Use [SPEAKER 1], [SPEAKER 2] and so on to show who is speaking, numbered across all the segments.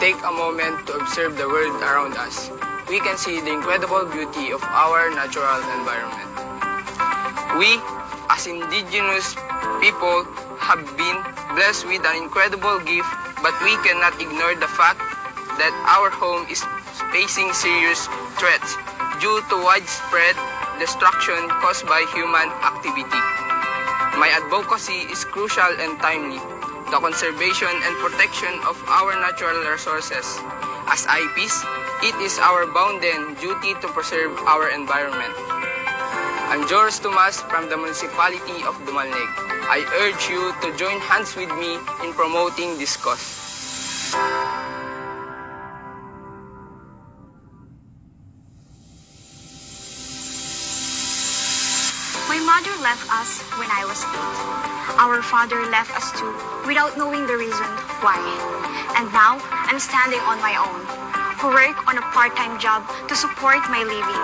[SPEAKER 1] take a moment to observe the world around us, we can see the incredible beauty of our natural environment. We, as indigenous people, have been blessed with an incredible gift, but we cannot ignore the fact that our home is facing serious threats due to widespread destruction caused by human activity. My advocacy is crucial and timely. The conservation and protection of our natural resources. As IPs, it is our bounden duty to preserve our environment. I'm Joris Tomas from the Municipality of Dumalneg. I urge you to join hands with me in promoting this cause.
[SPEAKER 2] My mother left us when I was 8. Our father left us too without knowing the reason why. And now, I'm standing on my own, who work on a part-time job to support my living.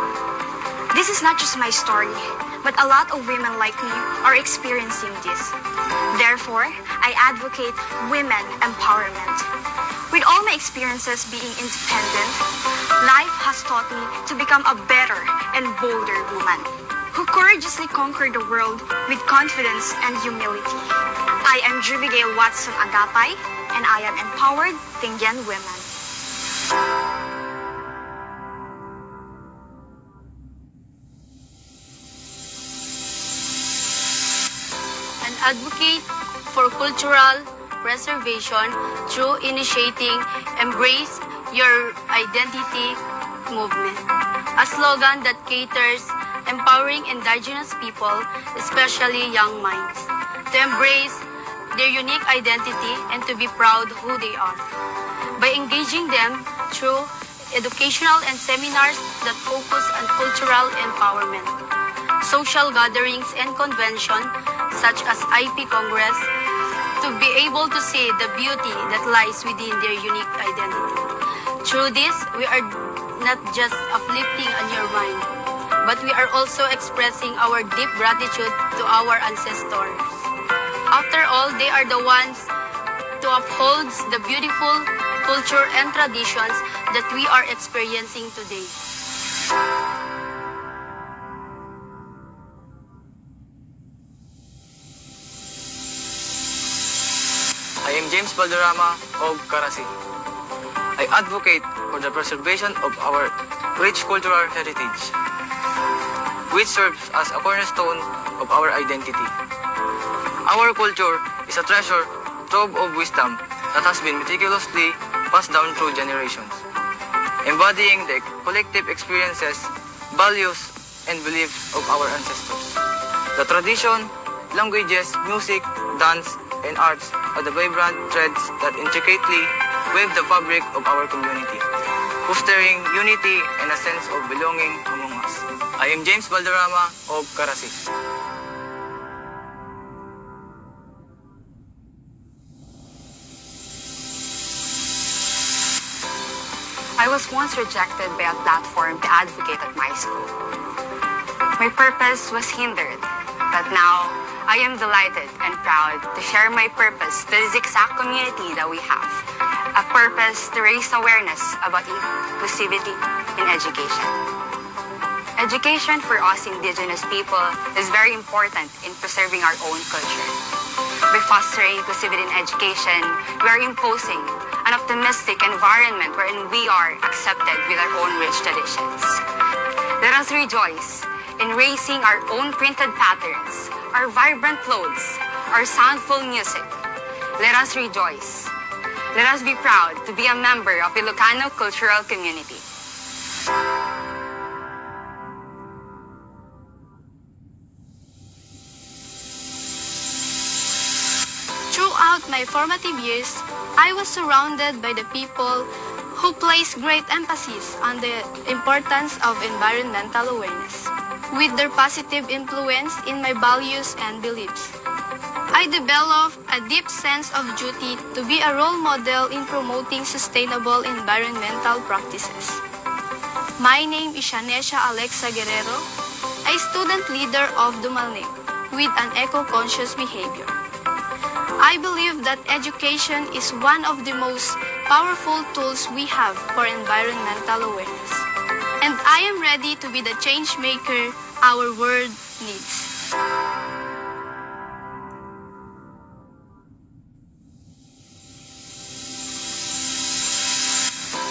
[SPEAKER 2] This is not just my story, but a lot of women like me are experiencing this. Therefore, I advocate women empowerment. With all my experiences being independent, life has taught me to become a better and bolder woman who courageously conquered the world with confidence and humility. I am Jubigail Watson Agapay, and I am empowered Tingyan women.
[SPEAKER 3] An advocate for cultural preservation through initiating Embrace Your Identity movement, a slogan that caters empowering indigenous people, especially young minds, to embrace their unique identity and to be proud who they are. By engaging them through educational and seminars that focus on cultural empowerment, social gatherings and conventions such as IP Congress, to be able to see the beauty that lies within their unique identity. Through this, we are not just uplifting on your mind, but we are also expressing our deep gratitude to our ancestors. After all, they are the ones to uphold the beautiful culture and traditions that we are experiencing today.
[SPEAKER 4] I am James Valderrama of Karasi. I advocate for the preservation of our rich cultural heritage, which serves as a cornerstone of our identity. Our culture is a treasure trove of wisdom that has been meticulously passed down through generations, embodying the collective experiences, values, and beliefs of our ancestors. The tradition, languages, music, dance, and arts are the vibrant threads that intricately weave the fabric of our community, fostering unity and a sense of belonging among us. I am James Valderrama of Karasi.
[SPEAKER 2] I was once rejected by a platform to advocate at my school. My purpose was hindered, but now I am delighted and proud to share my purpose to this exact community that we have. A purpose to raise awareness about inclusivity in education. Education for us indigenous people is very important in preserving our own culture. By fostering inclusivity in education, we are imposing an optimistic environment wherein we are accepted with our own rich traditions. Let us rejoice in raising our own printed patterns, our vibrant clothes, our soundful music. Let us rejoice. Let us be proud to be a member of the Ilocano cultural community.
[SPEAKER 3] Throughout my formative years, I was surrounded by the people who place great emphasis on the importance of environmental awareness. With their positive influence in my values and beliefs, I developed a deep sense of duty to be a role model in promoting sustainable environmental practices. My name is Shanesha Alexa Guerrero, a student leader of Dumalneg with an eco-conscious behavior. I believe that education is one of the most powerful tools we have for environmental awareness. And I am ready to be the change maker our world needs.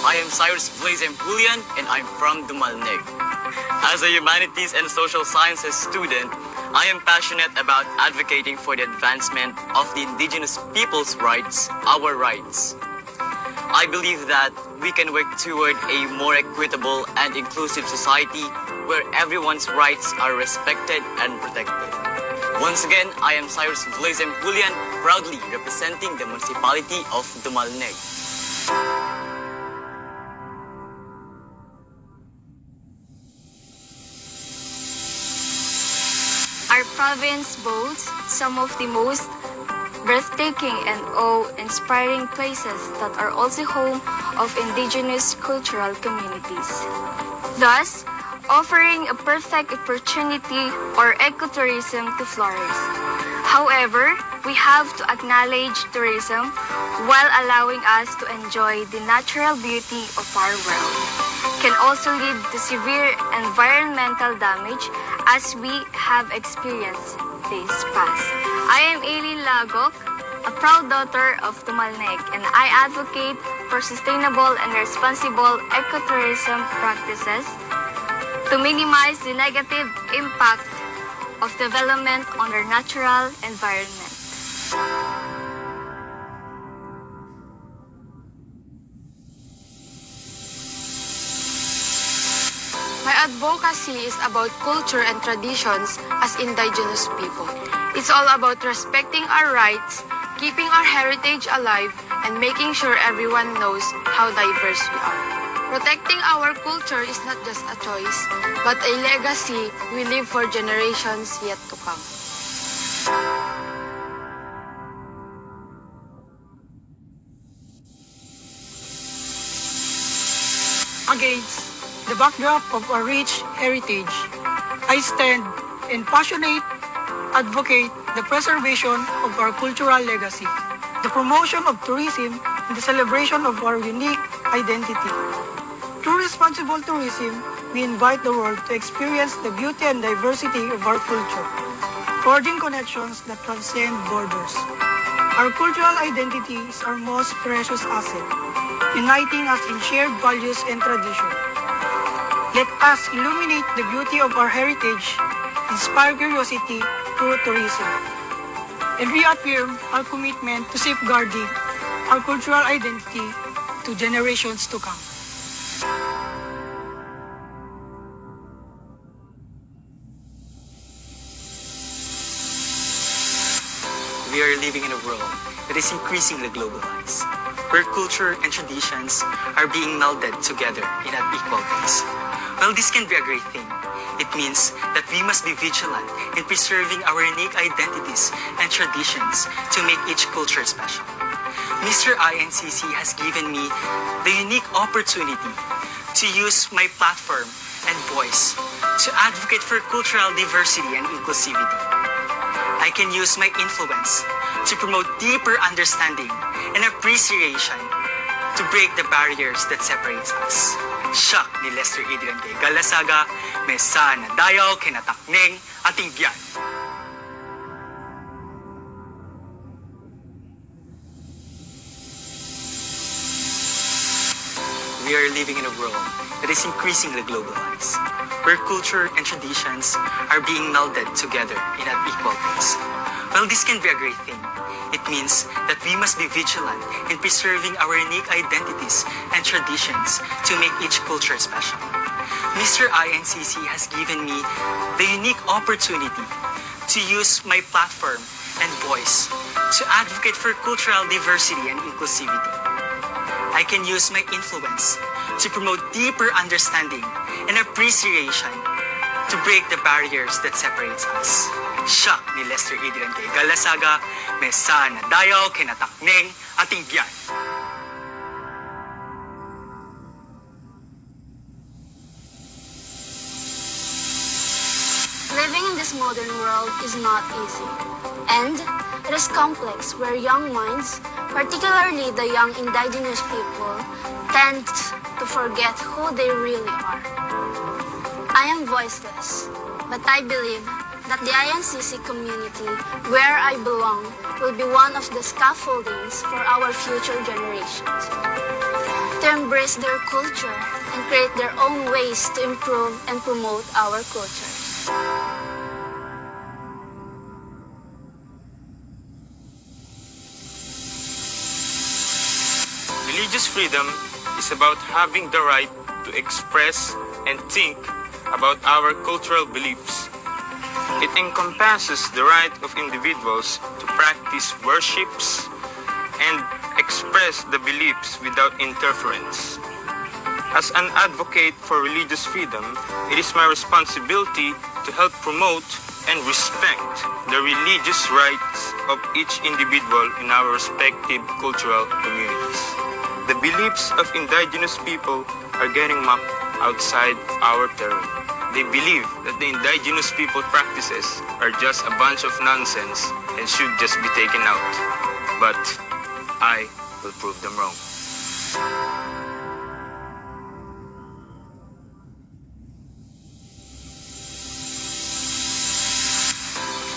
[SPEAKER 4] I am Cyrus Blazem Julian and I'm from Dumalneg. As a humanities and social sciences student, I am passionate about advocating for the advancement of the indigenous people's rights, our rights. I believe that we can work toward a more equitable and inclusive society where everyone's rights are respected and protected. Once again, I am Cyrus Blazem Julian, proudly representing the municipality of Dumalneg.
[SPEAKER 5] Our province boasts some of the most breathtaking and awe-inspiring places that are also home of indigenous cultural communities, thus offering a perfect opportunity for ecotourism to flourish. However, we have to acknowledge tourism while allowing us to enjoy the natural beauty of our world can also lead to severe environmental damage as we have experienced this past. I am Aileen Lagok, a proud daughter of Dumalneg, and I advocate for sustainable and responsible ecotourism practices to minimize the negative impact of development on our natural environment.
[SPEAKER 6] My advocacy is about culture and traditions as indigenous people. It's all about respecting our rights, keeping our heritage alive, and making sure everyone knows how diverse we are. Protecting our culture is not just a choice, but a legacy we leave for generations yet to come.
[SPEAKER 7] Against the backdrop of our rich heritage, I stand and passionately advocate the preservation of our cultural legacy, the promotion of tourism, and the celebration of our unique identity. Through responsible tourism, we invite the world to experience the beauty and diversity of our culture, forging connections that transcend borders. Our cultural identity is our most precious asset, uniting us in shared values and tradition. Let us illuminate the beauty of our heritage, inspire curiosity through tourism, and reaffirm our commitment to safeguarding our cultural identity to generations to come.
[SPEAKER 8] We are living in a world that is increasingly globalized, where culture and traditions are being melded together in an equal pace. While this can be a great thing, it means that we must be vigilant in preserving our unique identities and traditions to make each culture special. Mr. INCC has given me the unique opportunity to use my platform and voice to advocate for cultural diversity and inclusivity. I can use my influence to promote deeper understanding and appreciation to break the barriers that separates us. Siya ni Lester Adrian kay Galasaga, Mesa na dayaw kinatakneng ating biyan. We are living in a world that is increasingly globalized, where culture and traditions are being melded together in an equal pace. While this can be a great thing, it means that we must be vigilant in preserving our unique identities and traditions to make each culture special. Mr. INCC has given me the unique opportunity to use my platform and voice to advocate for cultural diversity and inclusivity. I can use my influence to promote deeper understanding and appreciation to break the barriers that separates us. Siya ni Lester Adrian kay Galasaga, Mesa na dayaw kinatakneng ating biyan.
[SPEAKER 5] Living in this
[SPEAKER 3] this modern world is not easy. And it is complex where young minds, particularly the young indigenous people, tend to forget who they really are. I am voiceless, but I believe that the INCC community, where I belong, will be one of the scaffoldings for our future generations. To embrace their culture and create their own ways to improve and promote our cultures.
[SPEAKER 9] Religious freedom is about having the right to express and think about our cultural beliefs. It encompasses the right of individuals to practice worships and express the beliefs without interference. As an advocate for religious freedom, it is my responsibility to help promote and respect the religious rights of each individual in our respective cultural communities. The beliefs of indigenous people are getting mocked outside our terrain. They believe that the indigenous people practices are just a bunch of nonsense and should just be taken out. But I will prove them wrong.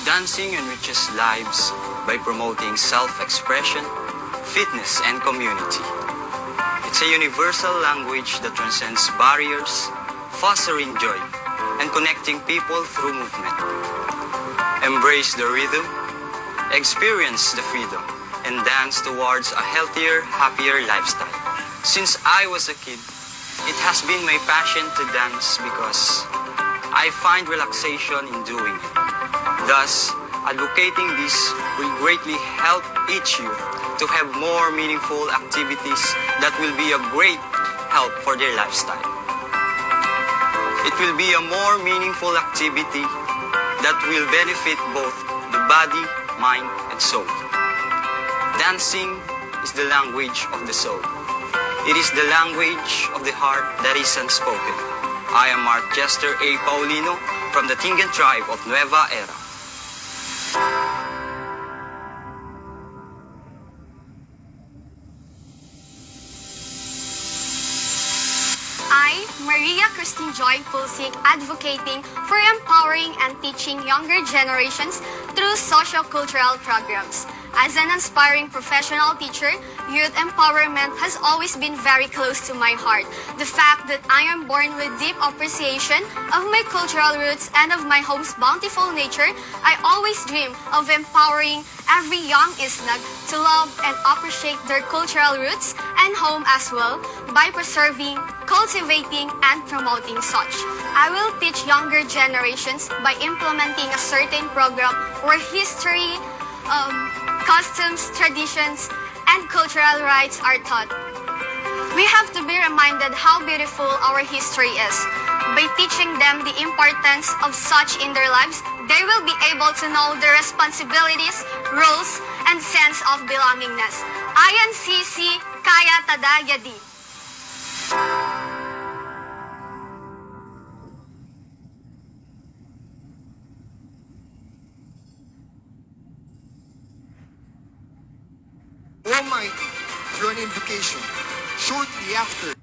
[SPEAKER 10] Dancing enriches lives by promoting self-expression, fitness, and community. It's a universal language that transcends barriers, fostering joy, and connecting people through movement. Embrace the rhythm, experience the freedom, and dance towards a healthier, happier lifestyle. Since I was a kid, it has been my passion to dance because I find relaxation in doing it. Thus, advocating this will greatly help each youth to have more meaningful activities that will be a great help for their lifestyle. It will be a more meaningful activity that will benefit both the body, mind, and soul. Dancing is the language of the soul. It is the language of the heart that is unspoken. I am Mark Jester A. Paulino from the Tingan tribe of Nueva Era.
[SPEAKER 11] I, Maria Christine Joy Pulsig, advocating for empowering and teaching younger generations through socio-cultural programs. As an aspiring professional teacher, youth empowerment has always been very close to my heart. The fact that I am born with deep appreciation of my cultural roots and of my home's bountiful nature, I always dream of empowering every young Isnag to love and appreciate their cultural roots and home as well by preserving, cultivating, and promoting such. I will teach younger generations by implementing a certain program where history, customs, traditions, and cultural rights are taught. We have to be reminded how beautiful our history is. By teaching them the importance of such in their lives, they will be able to know their responsibilities, roles, and sense of belongingness. INCC Kaya Tada Yadi.
[SPEAKER 12] Almighty, through an invocation, shortly after.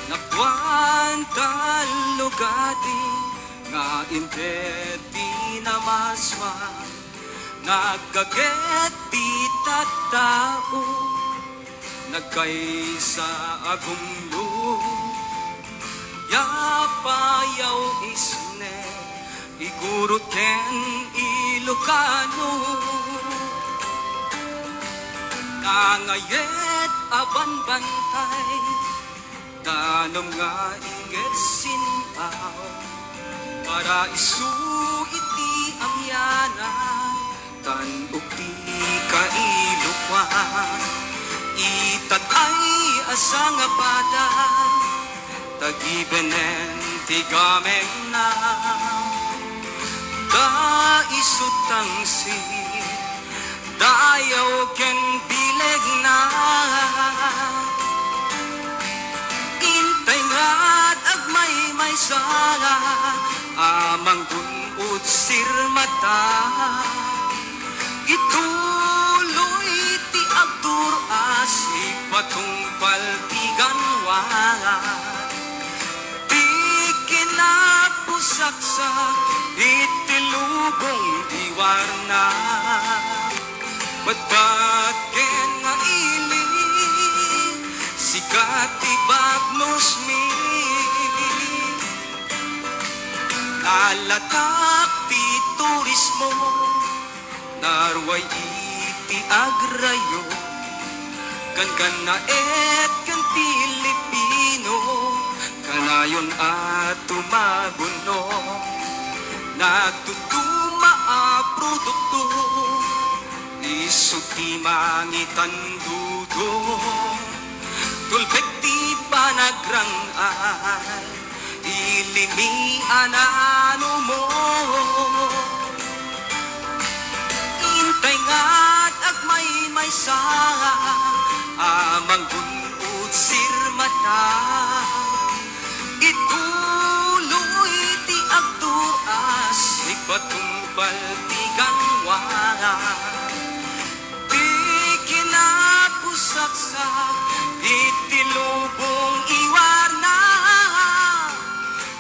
[SPEAKER 13] Nabuantan lugati nga impeti na maswa nagkaget di tattao nagkaysa agunglo yapayaw isne igurot ken Ilocano nangayet aban bantay danom nga inget sinaw para isu iti amyanan tan ukti kailukwan itatay asang apada tagibenen tigameng na da isutang si dayaw ken bileg na intay ngat agmay sala amang gunod sirmata ituloy ti abdur asik patungpal tiganwa di kinapusaksak itilubong diwarna patbagen nga ili sikat ti bagnos mi alatak ti turismo narway iti agrayo kan na et kan Pilipino kanayon at tumaguno nagtutuma a produkto isuti mangitan dudo tulbek ti panagrangay ilimi anano mo intay nga't agmay sa amang gunod sirmata ituloy ti agtuas ipatumpal ti ganwa di kinapusaksak itilubong iwarna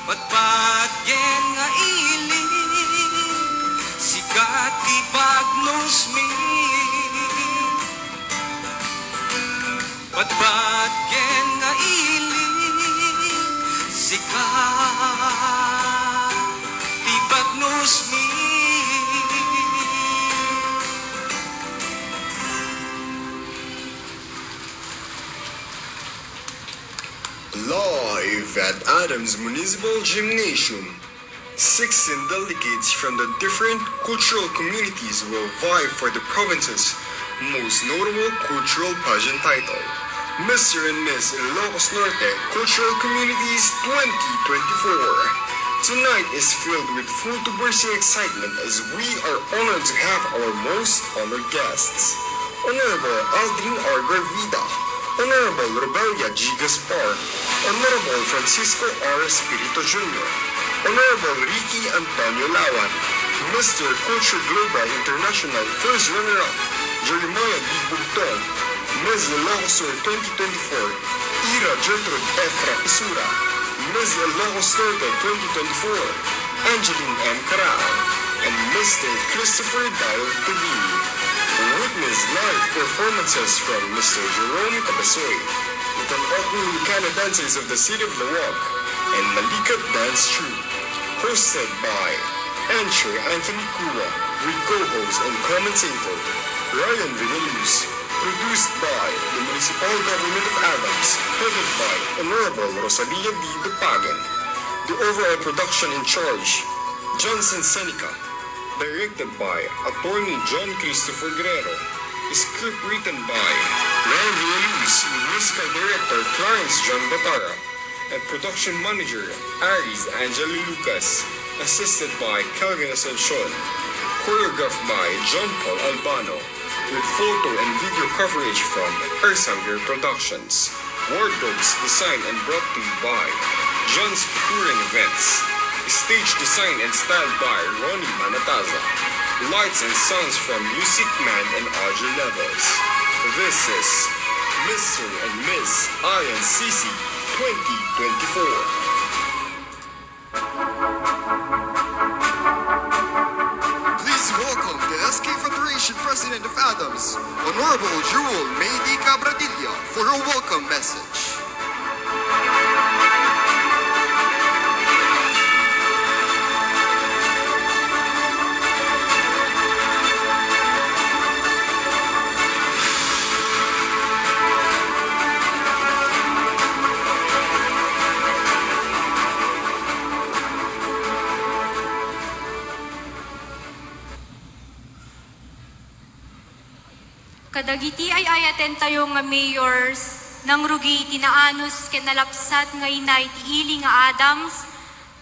[SPEAKER 13] patpatgen nga ili sikat ti bagnos mi patpatgen nga ili sikat ti bagnos mi
[SPEAKER 12] Live at Adams Municipal Gymnasium, 16 delegates from the different cultural communities will vie for the province's most notable cultural pageant title, Mr and Ms Ilocos Norte Cultural Communities 2024. Tonight is filled with full to bursting excitement as we are honored to have our most honored guests, Honorable Aldrin R. Garvida, Honorable Robelia G. Gaspar, Honorable Francisco R. Espirito Jr., Honorable Ricky Antonio Lawan, Mr. Culture Global International First Runner-Up, Jeremiah B. Bugtong, Ms. Ilocos 2024, Ira Gertrude Efra Isura, Ms. Ilocos 2024, Angeline M. Carao, and Mr. Christopher Dial Tubini. Witness live performances from Mr. Jerome Cabasoy with an opening Lucana dancers of the city of Lawag and Malikat Dance Troupe, hosted by Ancher Anthony Kua, with co-host and commentator Ryan Vinilus, produced by the Municipal Government of Adams, headed by Honorable Rosalia B. Dupagan. The overall production in charge, Johnson Seneca, directed by Attorney John Christopher Guerrero, script written by Ryan Villaluz, musical director Clarence John Batara, and production manager Aries Angelo Lucas, assisted by Calvin Asuncion, choreographed by John Paul Albano, with photo and video coverage from Ersanger Productions. Wardrobes designed and brought to you by John's Touring Events. Stage design and styled by Ronnie Manataza. Lights and sounds from Music Man and Audio Levels. This is Mr and Ms INCC 2024. Please welcome the SK Federation President of Adams, Honorable Jewel Maydi Cabradilla, for her welcome message.
[SPEAKER 14] Kadagiti ay ayaten tayo nga mayors nang rugi tinaanos kenalapsat nga inay ti ili nga Adams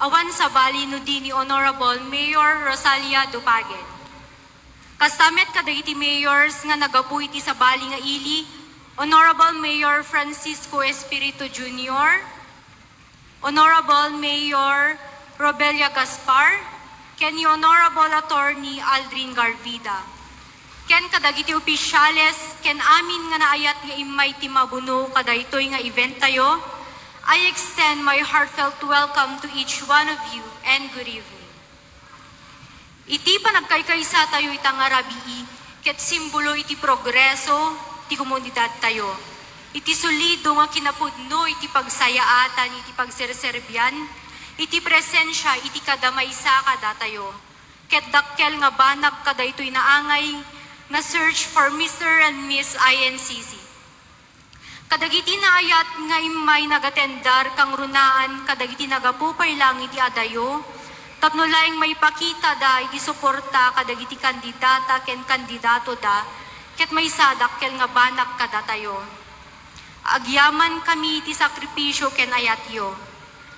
[SPEAKER 14] awan sa bali no di ni Honorable Mayor Rosalia Dupagen. Kastamet kadagiti mayors nga nagapuy ti sa bali nga ili Honorable Mayor Francisco Espiritu Jr., Honorable Mayor Robelia Gaspar, ken ni Honorable Attorney Aldrin Garvida. Ken kadagiti opisyales, ken amin nga naayat nga imay ti mabuno kadaytoy nga event tayo, I extend my heartfelt welcome to each one of you and good evening. Iti panagkaykaysa tayo itang arabii, ket simbolo iti progreso, iti komunidad tayo. Iti solido nga kinapudno, iti pagsayaatan, iti pagserserbian, iti presensya, iti kadamaysa kada tayo. Ket dakkel nga banak kadaytoy naangay, na search for Mr and Ms INCC. Kadagiti na ayat nga imay nagatendar kang runaan, kadagiti nagapupay lang iti adayo, tapno laing may pakita da iti suporta kadagiti kandidata ken kandidato da, ket may sadakkel nga banak kada tayo. Agyaman kami iti sakripisyo ken ayatyo.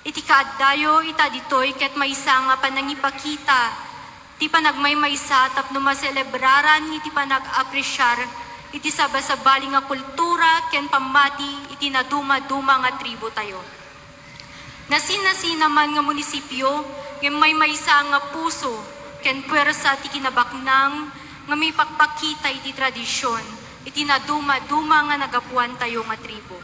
[SPEAKER 14] Iti kaaddayo ita ditoy ket may nga panangipakita iti panagmaymaysa tapno maselebraran iti panag-apresyar iti sabasabali nga kultura ken pamati iti naduma-duma nga tribo tayo. Nasin-nasin naman nga munisipyo ken maymaysa nga puso ken puwersa ti kinabaknang nga may pakpakita iti tradisyon iti naduma-duma nga nagapuan tayo nga tribo.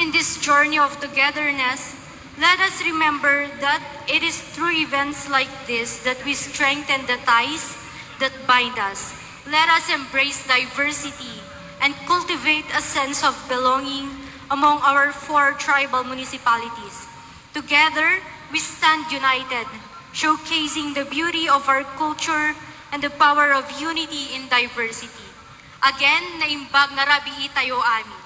[SPEAKER 14] In this journey of togetherness, let us remember that it is through events like this that we strengthen the ties that bind us. Let us embrace diversity and cultivate a sense of belonging among our 4 tribal municipalities. Together, we stand united, showcasing the beauty of our culture and the power of unity in diversity. Again, naimbag na rabii tayo amin.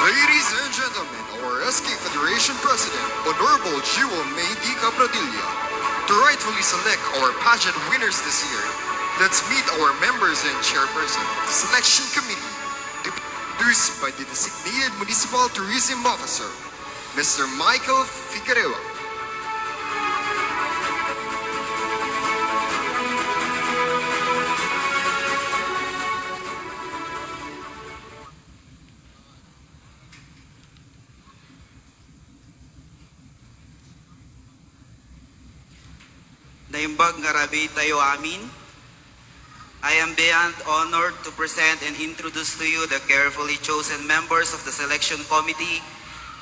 [SPEAKER 12] Ladies and gentlemen, our SK Federation President, Honorable Jewel Maydi Cabradilla, to rightfully select our pageant winners this year, let's meet our members and chairperson of the selection committee, introduced by the designated Municipal Tourism Officer, Mr. Michael Figueroa.
[SPEAKER 15] Naimbag nga rabi tayo amin. I am beyond honored to present and introduce to you the carefully chosen members of the selection committee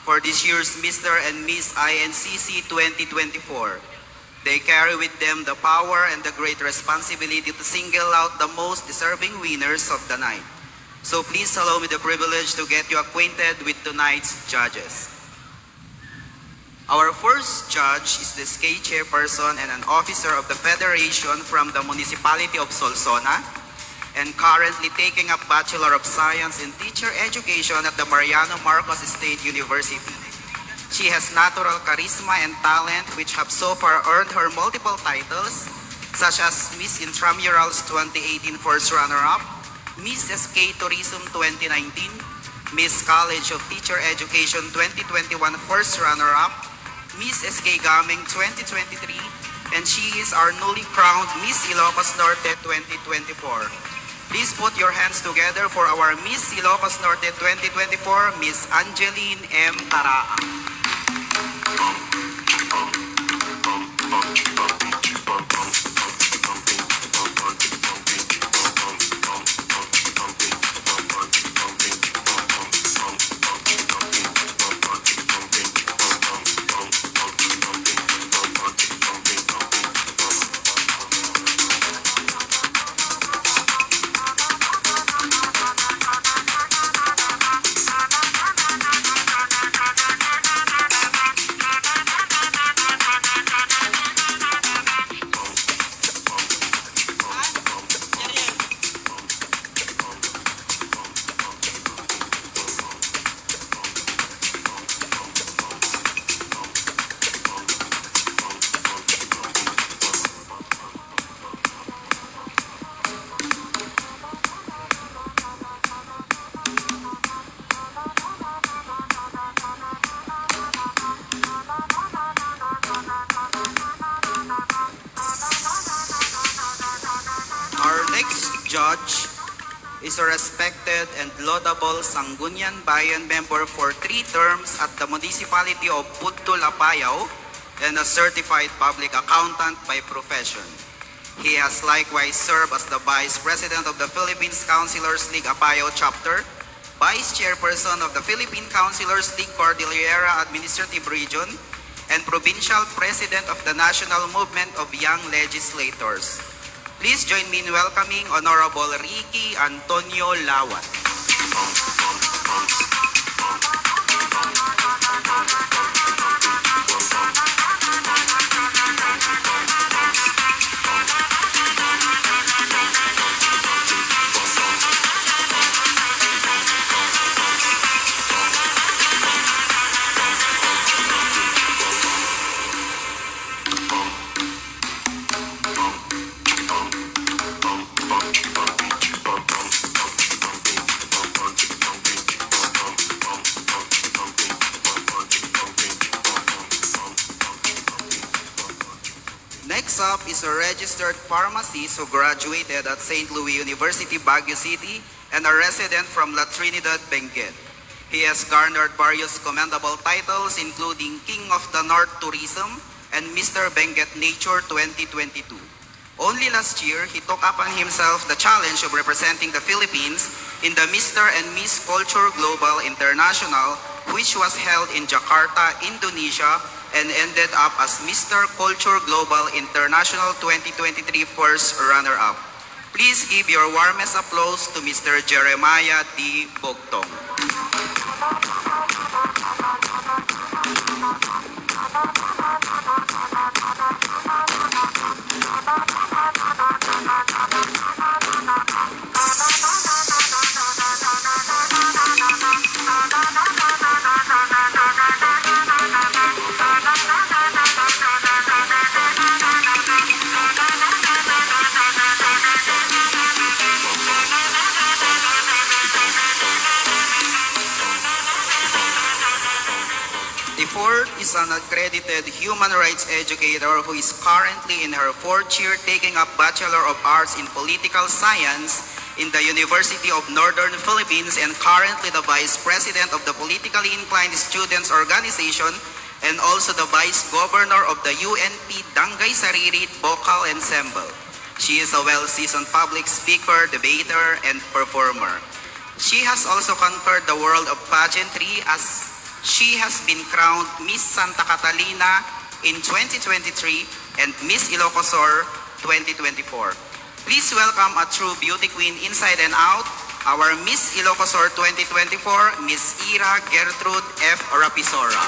[SPEAKER 15] for this year's Mr and Ms INCC 2024. They carry with them the power and the great responsibility to single out the most deserving winners of the night. So please allow me the privilege to get you acquainted with tonight's judges. Our first judge is the SK chairperson and an officer of the Federation from the Municipality of Solsona and currently taking up Bachelor of Science in Teacher Education at the Mariano Marcos State University. She has natural charisma and talent which have so far earned her multiple titles such as Miss Intramurals 2018 First Runner-Up, Miss SK Tourism 2019, Miss College of Teacher Education 2021 First Runner-Up, Miss SK Gaming 2023, and she is our newly crowned Miss Ilocos Norte 2024. Please put your hands together for our Miss Ilocos Norte 2024, Miss Angeline M. Taraa. is a respected and laudable Sangguniang Bayan member for 3 terms at the municipality of Pudtol, Apayao, and a certified public accountant by profession. He has likewise served as the Vice President of the Philippines Councilors League Apayao Chapter, Vice Chairperson of the Philippine Councilors League Cordillera Administrative Region, and Provincial President of the National Movement of Young Legislators. Please join me in welcoming Honorable Ricky Antonio Lawat. Next up is a registered pharmacist who graduated at St. Louis University, Baguio City, and a resident from La Trinidad, Benguet. He has garnered various commendable titles including King of the North Tourism and Mr. Benguet Nature 2022. Only last year, he took upon himself the challenge of representing the Philippines in the Mr and Ms Culture Global International, which was held in Jakarta, Indonesia, and ended up as Mr. Culture Global International 2023 first runner-up. Please give your warmest applause to Mr. Jeremiah D. Bogtong. The fourth is an accredited human rights educator who is currently in her 4th year taking up Bachelor of Arts in Political Science in the University of Northern Philippines and currently the Vice President of the Politically Inclined Students Organization and also the Vice Governor of the UNP Dangay Saririt Vocal Ensemble. She is a well-seasoned public speaker, debater, and performer. She has also conquered the world of pageantry as she has been crowned Miss Santa Catalina in 2023 and Miss Ilocosur 2024. Please welcome a true beauty queen inside and out, our Miss Ilocosur 2024, Miss Ira Gertrude F. Rapisora.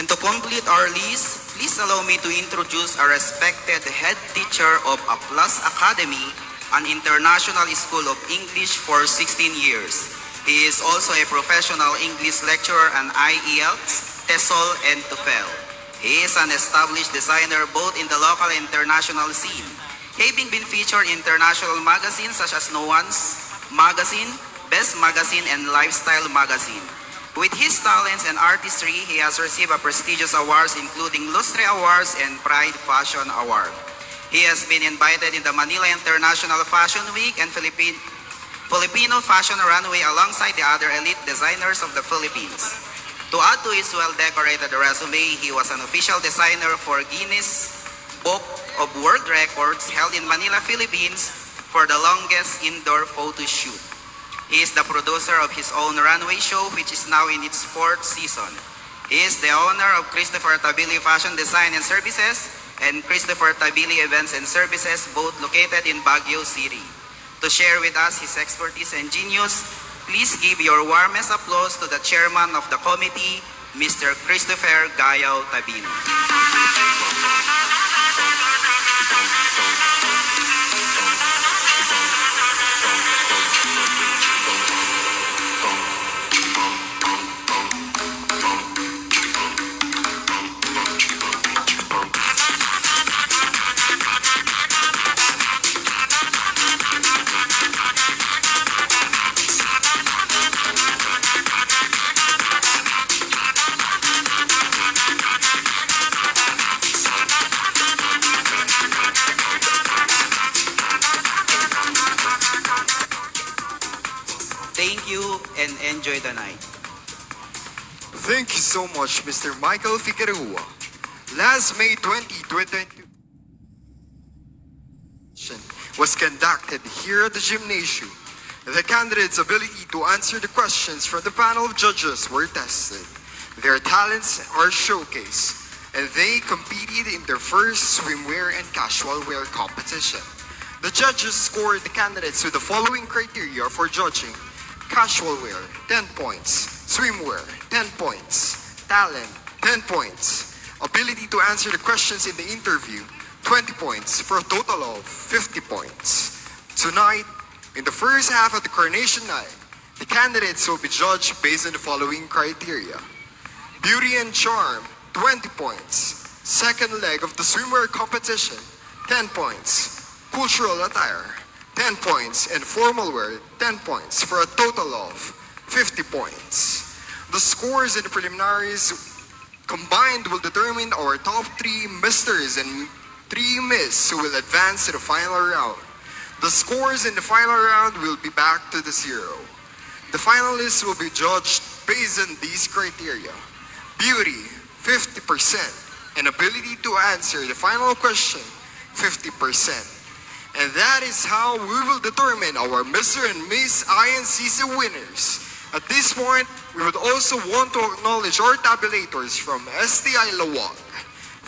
[SPEAKER 15] And to complete our list, please allow me to introduce a respected head teacher of A Plus Academy, an international school of English for 16 years. He is also a professional English lecturer and IELTS, TESOL, and TOEFL. He is an established designer both in the local and international scene, having been featured in international magazines such as No One's Magazine, Best Magazine, and Lifestyle Magazine. With his talents and artistry, he has received prestigious awards including Lustre Awards and Pride Fashion Award. He has been invited in the Manila International Fashion Week and Filipino Fashion Runway alongside the other elite designers of the Philippines. To add to his well-decorated resume, he was an official designer for Guinness Book of World Records held in Manila, Philippines for the longest indoor photo shoot. He is the producer of his own runway show, which is now in its 4th season. He is the owner of Christopher Tabili Fashion Design and Services and Christopher Tabili Events and Services, both located in Baguio City. To share with us his expertise and genius, Please give your warmest applause to the chairman of the committee, Mr. Christopher Gayao Tabino. Thank you and enjoy the night.
[SPEAKER 12] Thank you so much, Mr. Michael Figueroa. Last May 2022 was conducted here at the gymnasium. The candidates' ability to answer the questions from the panel of judges were tested. Their talents are showcased, and they competed in their first swimwear and casual wear competition. The judges scored the candidates with the following criteria for judging: casual wear, 10 points. Swimwear, 10 points. Talent, 10 points. Ability to answer the questions in the interview, 20 points, for a total of 50 points. Tonight, in the first half of the coronation night, the candidates will be judged based on the following criteria: beauty and charm, 20 points. Second leg of the swimwear competition, 10 points. Cultural attire, 10 points, and formal wear, 10 points, for a total of 50 points. The scores in the preliminaries combined will determine our top 3 Misters and 3 Miss who will advance to the final round. The scores in the final round will be back to the zero. The finalists will be judged based on these criteria: beauty, 50%, and ability to answer the final question, 50%. And that is how we will determine our Mr. and Ms INCC winners. At this point, we would also want to acknowledge our tabulators from STI Lawag.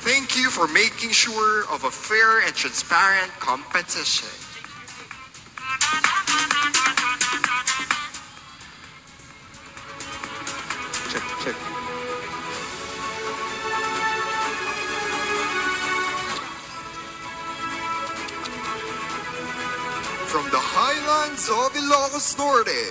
[SPEAKER 12] Thank you for making sure of a fair and transparent competition.
[SPEAKER 9] Check.
[SPEAKER 12] From the highlands of Ilocos Norte,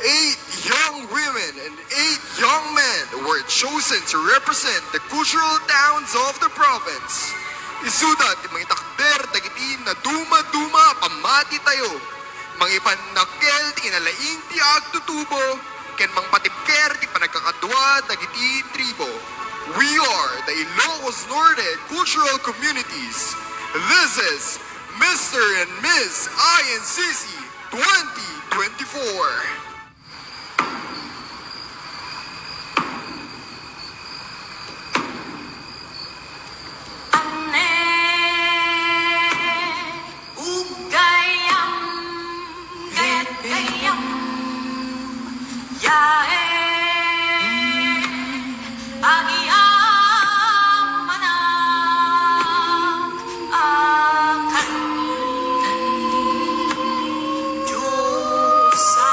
[SPEAKER 12] 8 young women and 8 young men were chosen to represent the cultural towns of the province. Isuda ti mga takder dagiti na duma-duma pamati tayo. Mga ipanakkel ti kinalaing ti agtutubo, ken mang patibker ti panagkakadwa dagiti tribo. We are the Ilocos Norte Cultural Communities. This is Mr. and Ms INCC 2024.
[SPEAKER 13] Diyos sa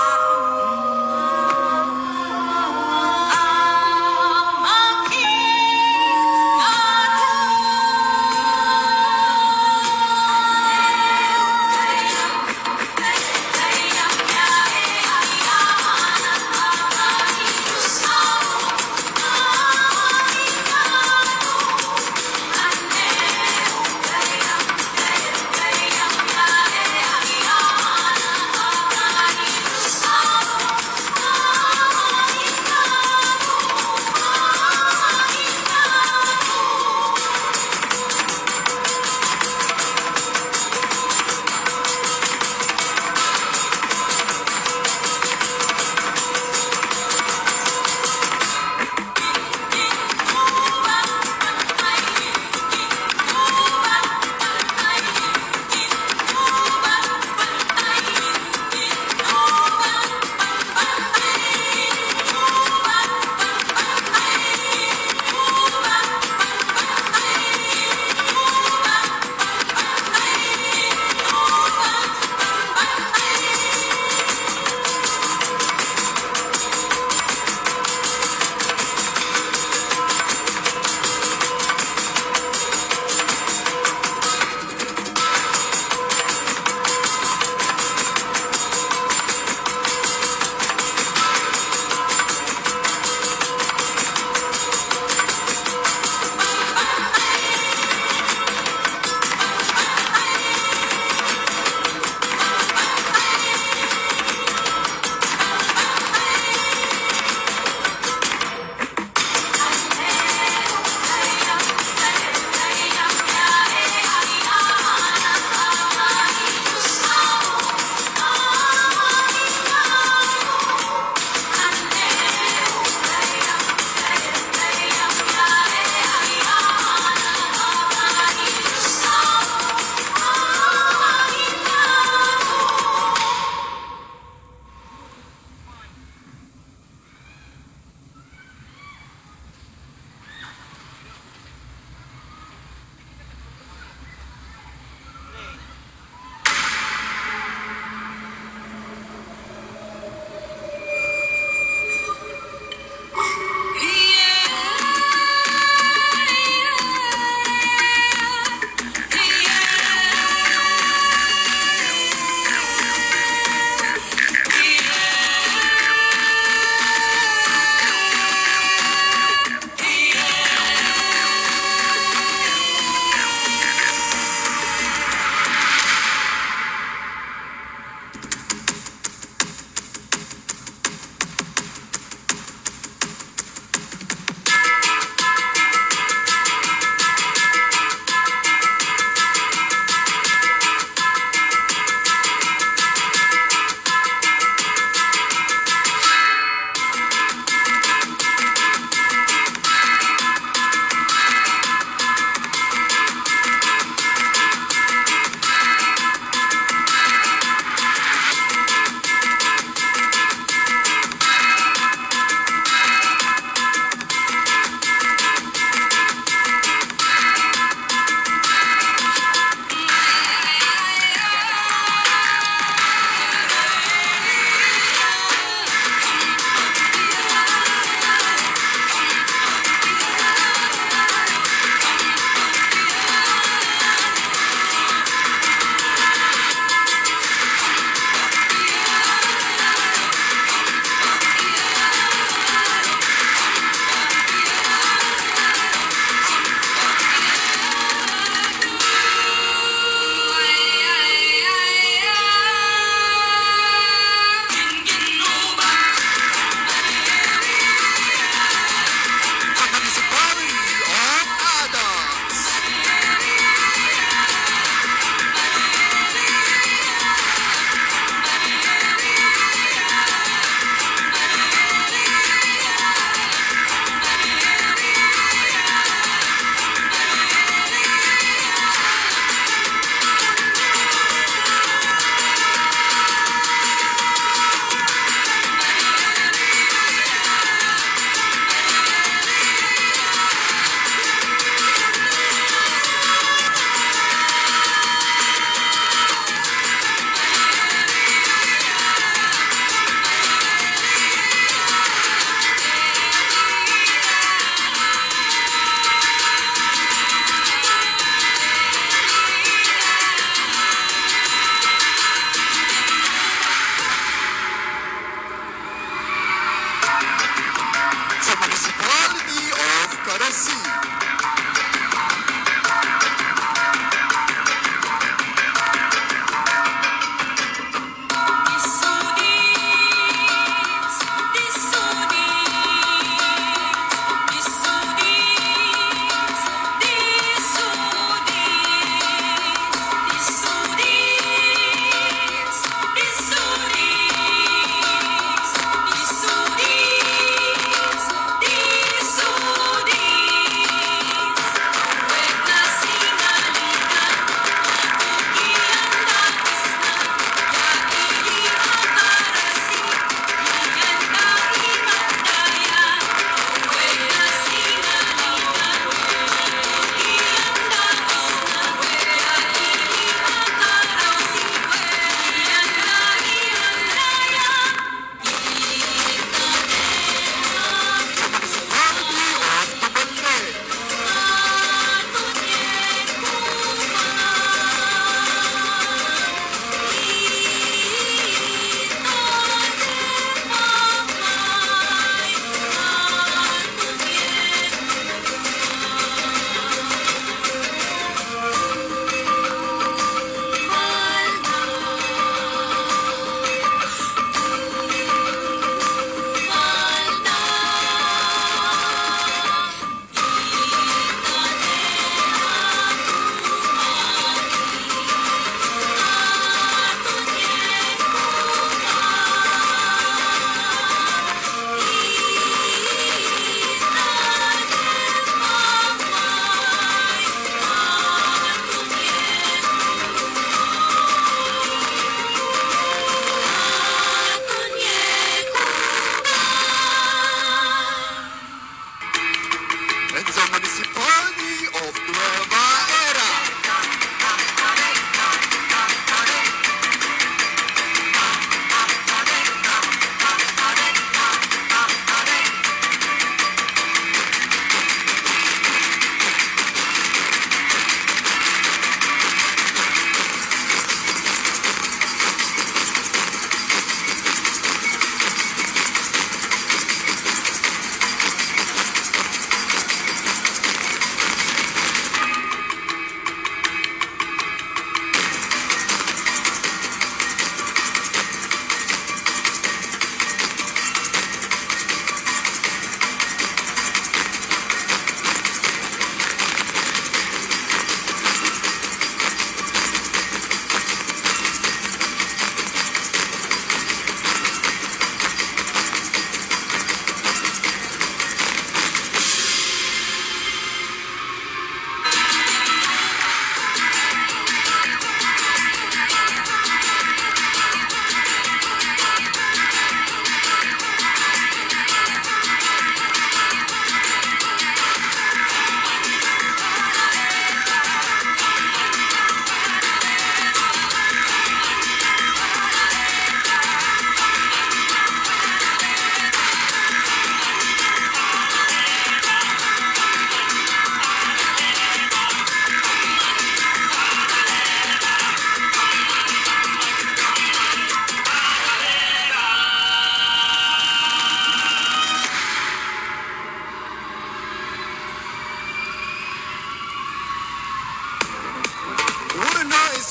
[SPEAKER 12] the Municipality of Nueva Era.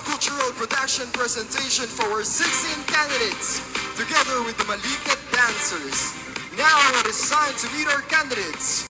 [SPEAKER 12] Cultural production presentation for our 16 candidates, together with the Malikat dancers. Now it is time to meet our candidates.